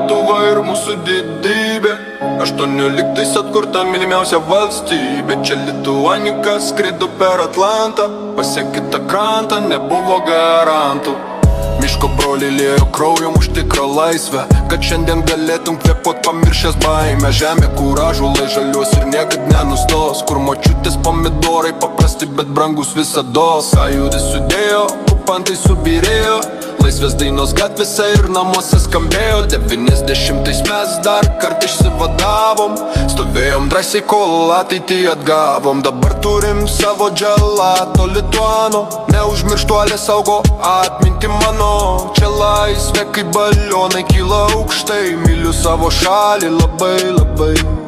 Lietuva ir mūsų didybė, 18 atkurta mylimiausia valstybė. Čia Lituanika skrido per Atlantą, pasiekė tą krantą, nebuvo garantų. Miško broliai liejo kraujom už tikrą laisvę, kad šiandien galėtum kvėpuot pamiršęs baimę. Žemė, kur ąžuolai žaliuos ir niekad nenustos, kur močiutės pomidorai paprasti, bet brangus visados. Sąjūdis sudėjo, okupantai subyrėjo, laisvės dainos gatvėse ir namuose skambėjo. 90-ais mes dar kartą išsivadavom, stovėjom drąsiai, kol ateitį atgavom. Dabar turim savo dželato lituano, neužmirštuolė saugo atmintį mano. Čia laisvė kaip balionai kyla aukštai, myliu savo šalį labai labai.